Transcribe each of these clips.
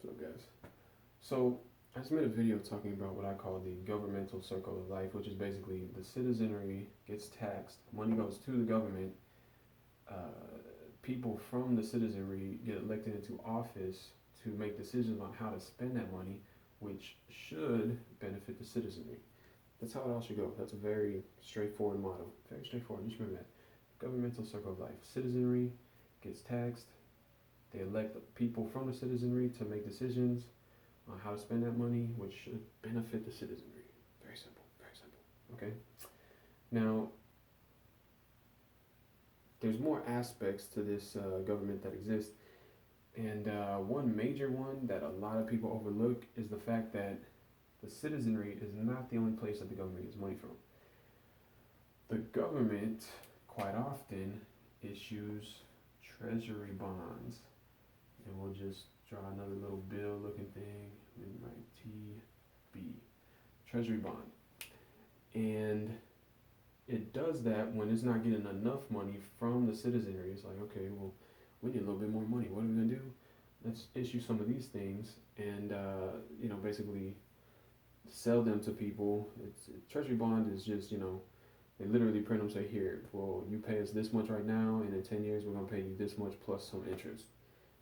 What's up, guys? So, I just made a video talking about what I call the governmental circle of life, which is basically the citizenry gets taxed, money goes to the government, people from the citizenry get elected into office to make decisions on how to spend that money, which should benefit the citizenry. That's how it all should go. That's a very straightforward model. Very straightforward. Just remember that. Governmental circle of life. Citizenry gets taxed. They elect people from the citizenry to make decisions on how to spend that money, which should benefit the citizenry. Very simple, very simple. Okay. Now, there's more aspects to this government that exist, and one major one that a lot of people overlook is the fact that the citizenry is not the only place that the government gets money from. The government quite often issues treasury bonds, and we'll just draw another little bill looking thing, right? TB, treasury bond. And it does that when it's not getting enough money from the citizenry. It's like, okay, well, we need a little bit more money. What are we gonna do? Let's issue some of these things and basically sell them to people. Treasury bond is just they literally print them, say, here, well, you pay us this much right now, and in 10 years we're gonna pay you this much plus some interest.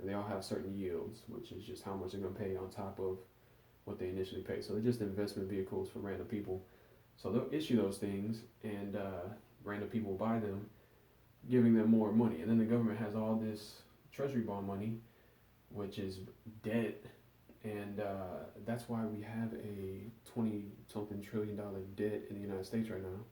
And they all have certain yields, which is just how much they're gonna pay on top of what they initially pay. So they're just investment vehicles for random people. So they'll issue those things, and random people buy them, giving them more money. And then the government has all this treasury bond money, which is debt, and that's why we have a 20-something trillion-dollar debt in the United States right now.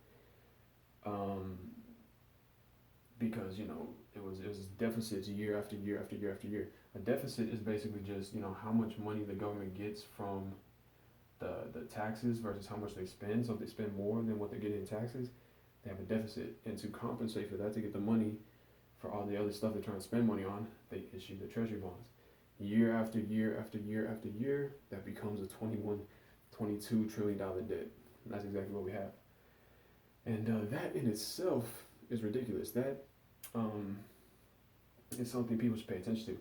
Because it was deficits year after year after year after year. A deficit is basically just how much money the government gets from the taxes versus how much they spend. So if they spend more than what they're getting in taxes, they have a deficit. And to compensate for that, to get the money for all the other stuff they're trying to spend money on, they issue the treasury bonds. Year after year after year after year, that becomes a 21, $22 trillion debt. And that's exactly what we have. And that in itself is ridiculous. That is something people should pay attention to.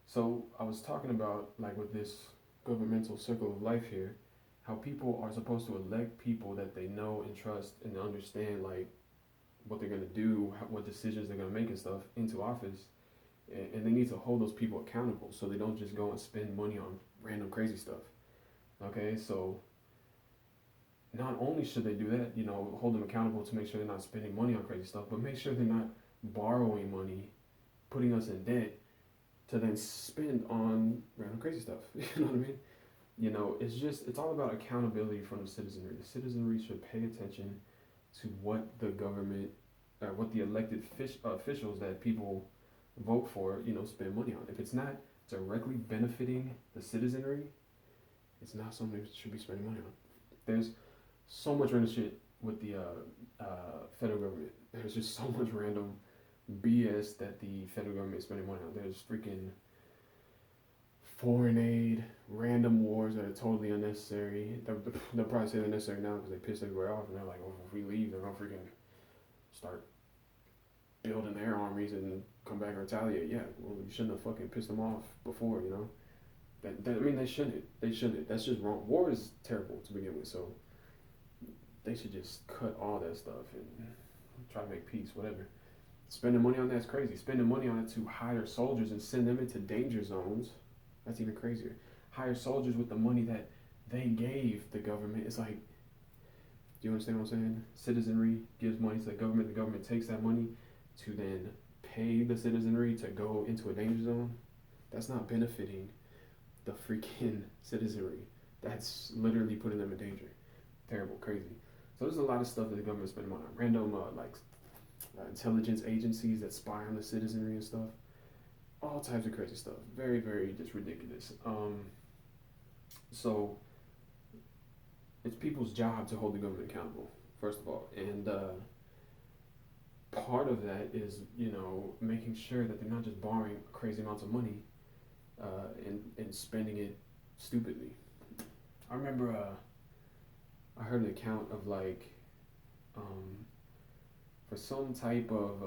So I was talking about, like, with this governmental circle of life here, how people are supposed to elect people that they know and trust and understand, like, what they're gonna do, what decisions they're gonna make and stuff into office, and they need to hold those people accountable so they don't just go and spend money on random crazy stuff. Okay, so not only should they do that, hold them accountable to make sure they're not spending money on crazy stuff, but make sure they're not borrowing money, putting us in debt to then spend on random crazy stuff. You know what I mean? It's all about accountability from the citizenry. The citizenry should pay attention to what the government, or what the elected officials that people vote for, spend money on. If it's not directly benefiting the citizenry, it's not something they should be spending money on. There's so much random shit with the federal government. There's just so much random BS that the federal government is spending money on. There's freaking foreign aid, random wars that are totally unnecessary. They'll probably say they're necessary now because they piss everywhere off, and they're like, well, if we leave, they're gonna freaking start building their armies and come back and retaliate. Yeah, well, you shouldn't have fucking pissed them off before, I mean, they shouldn't. They shouldn't. That's just wrong. War is terrible to begin with, so they should just cut all that stuff and try to make peace, whatever. Spending money on that's crazy. Spending money on it to hire soldiers and send them into danger zones, that's even crazier. Hire soldiers with the money that they gave the government. It's like, do you understand what I'm saying? Citizenry gives money to the government takes that money to then pay the citizenry to go into a danger zone. That's not benefiting the freaking citizenry. That's literally putting them in danger. Terrible, crazy. So there's a lot of stuff that the government's spending money on. Random, intelligence agencies that spy on the citizenry and stuff. All types of crazy stuff. Very, very just ridiculous. So it's people's job to hold the government accountable, first of all. And part of that is, making sure that they're not just borrowing crazy amounts of money and spending it stupidly. I remember I heard an account of, like, for some type of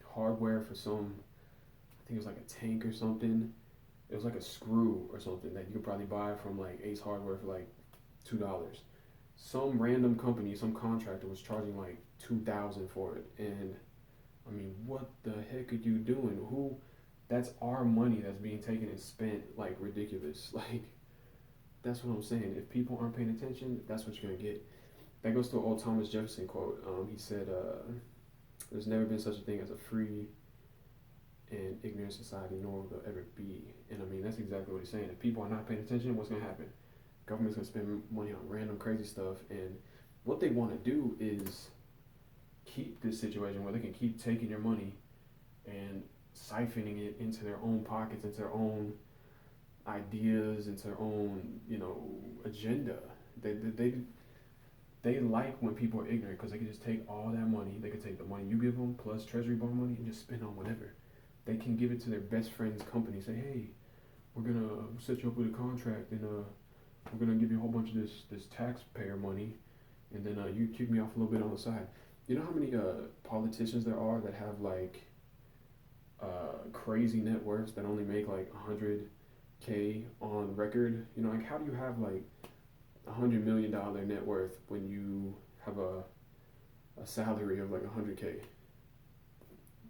hardware for some, I think it was like a tank or something. It was like a screw or something that you could probably buy from like Ace Hardware for like $2. Some random company, some contractor was charging like 2,000 for it, and I mean, what the heck are you doing? Who? That's our money that's being taken and spent like ridiculous. Like that's what I'm saying. If people aren't paying attention, that's what you're gonna get. That goes to an old Thomas Jefferson quote. He said, "There's never been such a thing as a free and ignorant society, nor will there ever be." And I mean, that's exactly what he's saying. If people are not paying attention, what's gonna happen? Government's gonna spend money on random crazy stuff, and what they want to do is keep this situation where they can keep taking your money and siphoning it into their own pockets, into their own ideas, into their own, agenda. They like when people are ignorant because they can just take all that money. They can take the money you give them plus treasury bond money and just spend on whatever. They can give it to their best friend's company. Say, hey, we're gonna set you up with a contract, and we're gonna give you a whole bunch of this taxpayer money, and then you kick me off a little bit on the side. You know how many politicians there are that have like crazy net worths that only make like 100K on record? Like how do you have like $100 million net worth when you have a salary of like 100K?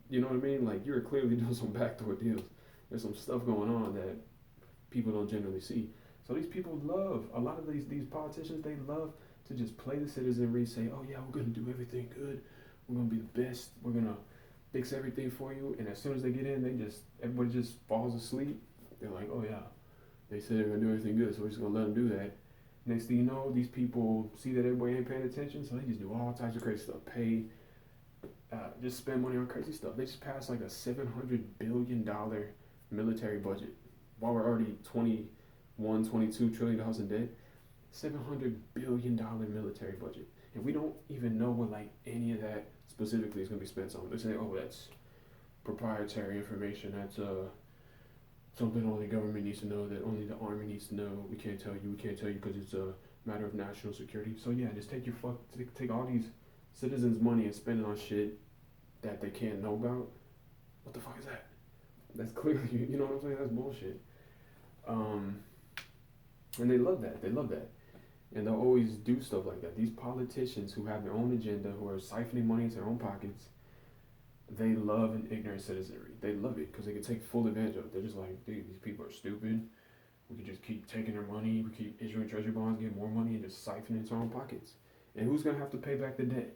You know what I mean? Like you're clearly doing some backdoor deals. There's some stuff going on that people don't generally see. So these people love, a lot of these politicians, they love to just play the citizenry, say, oh yeah, we're gonna do everything good, we're gonna be the best, we're gonna fix everything for you, and as soon as they get in, everybody just falls asleep. They're like, oh yeah, they said they're gonna do everything good, so we're just gonna let them do that. Next thing you know, these people see that everybody ain't paying attention, so they just do all types of crazy stuff. Just spend money on crazy stuff. They just passed like a $700 billion military budget while we're already 21, $22 trillion in debt. $700 billion military budget, and we don't even know what like any of that specifically is going to be spent on. They say, oh, that's proprietary information. That's something only government needs to know. That only the army needs to know. We can't tell you. We can't tell you because it's a matter of national security. So yeah, just take all these citizens' money and spend it on shit that they can't know about. What the fuck is that? That's clearly, you know what I'm saying? That's bullshit. And they love that. They love that. And they'll always do stuff like that. These politicians who have their own agenda, who are siphoning money into their own pockets, they love an ignorant citizenry. They love it because they can take full advantage of it. They're just like, dude, these people are stupid. We can just keep taking their money. We keep issuing treasury bonds, get more money, and just siphon it into our own pockets. And who's gonna have to pay back the debt?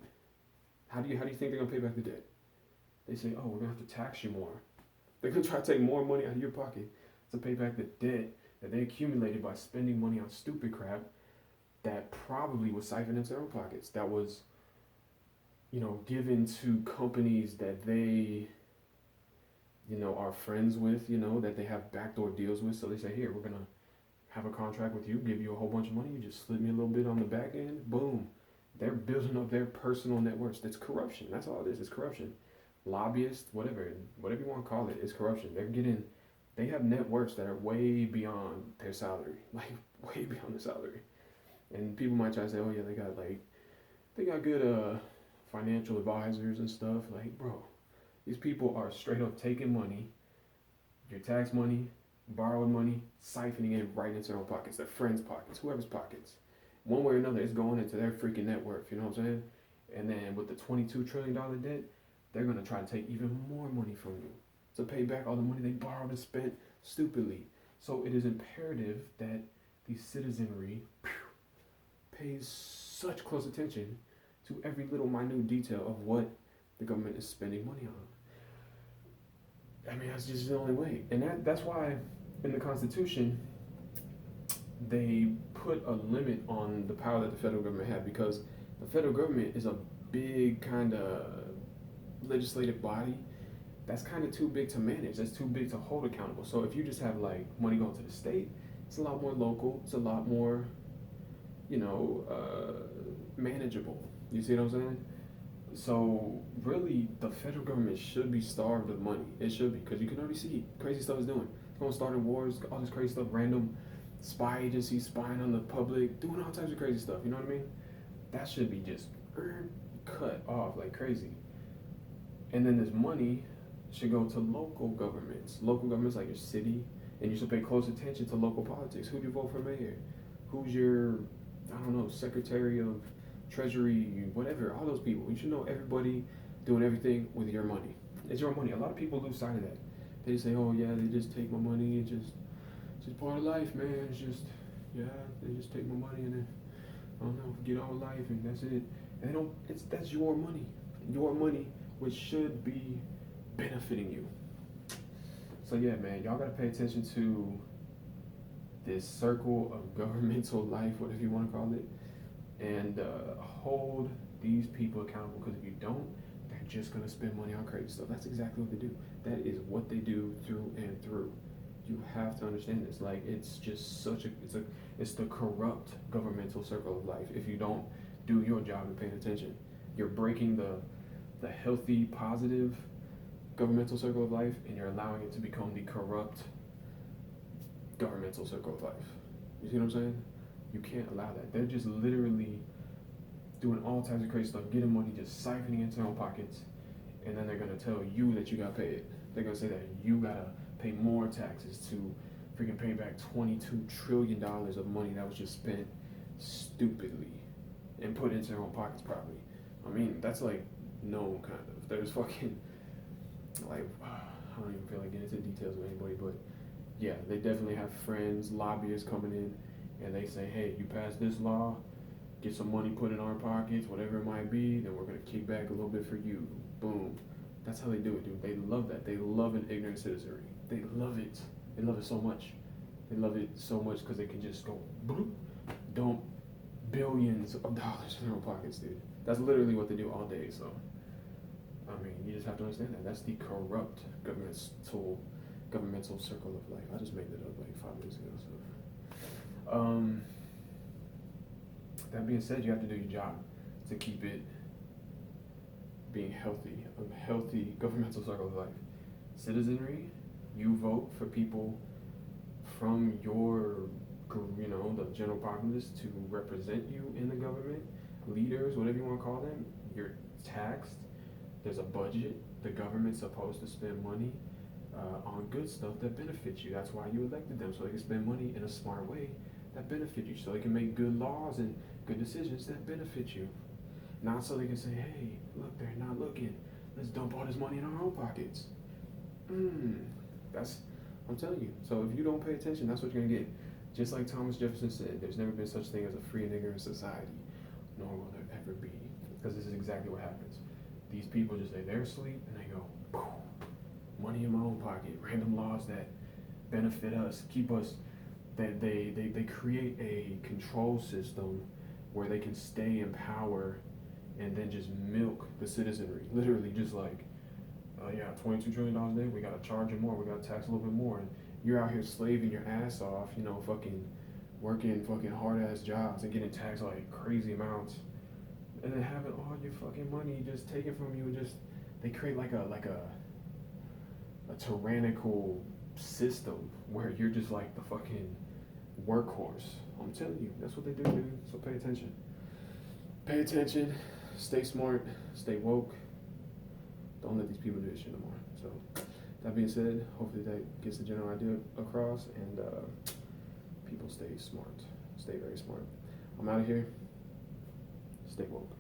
How do you think they're gonna pay back the debt? They say, oh, we're gonna have to tax you more. They're gonna try to take more money out of your pocket to pay back the debt that they accumulated by spending money on stupid crap that probably was siphoned into their own pockets. That was, given to companies that they, are friends with, that they have backdoor deals with. So they say, here, we're going to have a contract with you, give you a whole bunch of money. You just slip me a little bit on the back end. Boom. They're building up their personal networks. That's corruption. That's all it is. It's corruption. Lobbyists, whatever you want to call it, it's corruption. They have networks that are way beyond their salary, like way beyond the salary. And people might try to say, oh yeah, they got good financial advisors and stuff. Like, bro, these people are straight up taking money, your tax money, borrowed money, siphoning it right into their own pockets, their friends' pockets, whoever's pockets. One way or another, it's going into their freaking net worth, you know what I'm saying? And then with the $22 trillion debt, they're going to try to take even more money from you to pay back all the money they borrowed and spent stupidly. So it is imperative that the citizenry pays such close attention to every little minute detail of what the government is spending money on. I mean, that's just the only way. And that's why in the Constitution, they put a limit on the power that the federal government had, because the federal government is a big kind of legislative body that's kind of too big to manage. That's too big to hold accountable. So if you just have like money going to the state, it's a lot more local. It's a lot more, manageable. You see what I'm saying? So really, the federal government should be starved of money. It should be, because you can already see crazy stuff is doing. It's going to start in wars, all this crazy stuff, random spy agencies spying on the public, doing all types of crazy stuff. You know what I mean? That should be just cut off like crazy. And then this money should go to local governments like your city, And you should pay close attention to local politics. Who'd you vote for mayor? Who's your, I don't know, secretary of treasury, whatever, all those people. You should know everybody doing everything with your money. It's your money. A lot of people lose sight of that. They say, oh yeah, they just take my money. It's just part of life, man. It's just, yeah, they just take my money and then, I don't know, get on with life and that's it. And they don't, that's your money, which should be benefiting you. So yeah, man, y'all gotta pay attention to this circle of governmental life, whatever you want to call it, and hold these people accountable. Because if you don't, they're just gonna spend money on crazy stuff. That's exactly what they do. That is what they do through and through. You have to understand this. Like, it's just it's the corrupt governmental circle of life. If you don't do your job and pay attention, you're breaking the healthy, positive governmental circle of life, and you're allowing it to become the corrupt governmental circle of life. You see what I'm saying? You can't allow that. They're just literally doing all types of crazy stuff, getting money, just siphoning into their own pockets, and then they're gonna tell you that you got paid. They're gonna say that you gotta pay more taxes to freaking pay back $22 trillion of money that was just spent stupidly and put into their own pockets probably. I mean, that's like known kind of. There's fucking, like, I don't even feel like getting into details with anybody, but yeah, they definitely have friends, lobbyists coming in, and they say, hey, you pass this law, get some money put in our pockets, whatever it might be, then we're gonna kick back a little bit for you. Boom. That's how they do it, dude. They love that. They love an ignorant citizenry. They love it. They love it so much. They love it so much because they can just go bloop, dump billions of dollars in their own pockets, dude. That's literally what they do all day. So, I mean, you just have to understand that. That's the corrupt governmental circle of life. I just made that up like 5 minutes ago. So, that being said, you have to do your job to keep it being healthy, a healthy governmental circle of life. Citizenry, you vote for people from your, the general populace to represent you in the government, leaders, whatever you want to call them. You're taxed. There's a budget. The government's supposed to spend money on good stuff that benefits you. That's why you elected them, so they can spend money in a smart way that benefit you, so they can make good laws and good decisions that benefit you. Not so they can say, hey, look, they're not looking. Let's dump all this money in our own pockets. I'm telling you. So if you don't pay attention, that's what you're gonna get. Just like Thomas Jefferson said, there's never been such thing as a free and ignorant society, nor will there ever be. Because this is exactly what happens. These people just say they're asleep and they go, boom, money in my own pocket, random laws that benefit us, keep us, that they create a control system where they can stay in power and then just milk the citizenry. Literally just like, $22 trillion a day, we gotta charge them more, we gotta tax a little bit more. And you're out here slaving your ass off, fucking working fucking hard ass jobs and getting taxed like crazy amounts. And then having all your fucking money just taken from you, and just, they create like a tyrannical system where you're just like the fucking workhorse. I'm telling you, that's what they do, dude. So pay attention. Pay attention, stay smart, stay woke. Don't let these people do this shit no more. So, that being said, hopefully that gets the general idea across, and people stay smart. Stay very smart. I'm out of here. Stay woke.